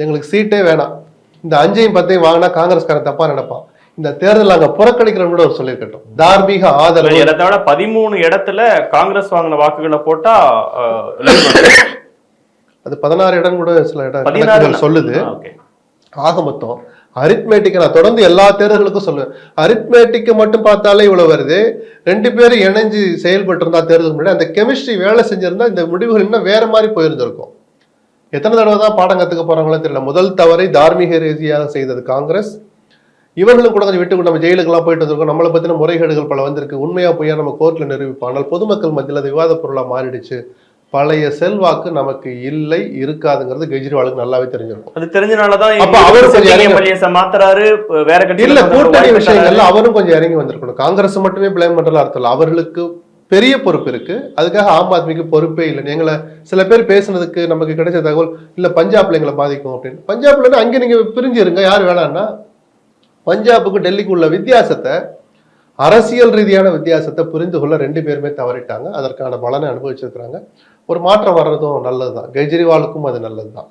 எங்களுக்கு சீட்டே வேணாம், இந்த 5ஐயும் 10ஐயும் வாங்கினா காங்கிரஸ்காரன் தப்பா நினைப்பான், இந்த தேர்தல் நாங்க புறக்கணிக்கிறோம் கூட ஒரு சொல்லியிருக்கட்டும். தார்மீக ஆதரவு 13 இடத்துல காங்கிரஸ் வாங்கின வாக்குகளை போட்டா அது 16 இடம் கூட சில இடம் சொல்லுது. ஆக மொத்தம் அரித்மேட்டிக் நான் தொடர்ந்து எல்லா தேர்தல்களுக்கும் சொல்லுவேன், அரித்மேட்டிக்கை மட்டும் பார்த்தாலே இவ்வளவு வருது. 2 பேரும் இணைஞ்சு செயல்பட்டு இருந்தா தேர்தலுக்கு முன்னாடி அந்த கெமிஸ்ட்ரி வேலை செஞ்சிருந்தா இந்த முடிவுகள் இன்னும் வேற மாதிரி போயிருந்திருக்கும். எத்தனை தடவை தான் பாடம் கத்துக்க போறாங்களோ தெரியல. முதல் தவறை தார்மீக ரீதியாக செய்தது காங்கிரஸ். இவர்களும் கூட கொஞ்சம் விட்டு நம்ம ஜெயிலுக்கெல்லாம் போயிட்டு வந்திருக்கோம், நம்மளை பத்தின முறைகேடுகள் பல வந்திருக்கு, உண்மையா பொய்யா நம்ம கோர்ட்ல நிரூபிப்போம். ஆனால் பொதுமக்கள் மத்தியில் அது விவாத பொருளா மாறிடுச்சு. பழைய செல்வாக்கு நமக்கு இல்லை, இருக்காதுங்கிறது கெஜ்ரிவாலுக்கு நல்லாவே தெரிஞ்சிருக்கும். அது தெரிஞ்சனாலதான் மாத்துறாரு. வேற இல்ல, கூட்டணி விஷயங்கள்ல அவரும் கொஞ்சம் இறங்கி வந்திருக்கணும். காங்கிரஸ் மட்டுமே பிளேம் பண்றதுல அர்த்தம் இல்லை, அவர்களுக்கு பெரிய பொறுப்பு இருக்கு. அதுக்காக ஆம் ஆத்மிக்கு பொறுப்பே இல்லை. எங்களை சில பேர் பேசுனதுக்கு நமக்கு கிடைச்ச தகவல் இல்ல பஞ்சாப்ல எங்களை பாதிக்கும் அப்படின்னு. பஞ்சாப்ல அங்க நீங்க பிரிஞ்சிருங்க, யார் வேணாம்னா. பஞ்சாபுக்கு டெல்லிக்கு உள்ள வித்தியாசத்தை, அரசியல் ரீதியான வித்தியாசத்தை புரிந்து கொள்ள 2 பேருமே தவறிட்டாங்க. அதற்கான பலனை அனுபவிச்சிருக்கிறாங்க. ஒரு மாற்றம் வர்றதும் நல்லதுதான், கெஜ்ரிவாலுக்கும் அது நல்லதுதான்.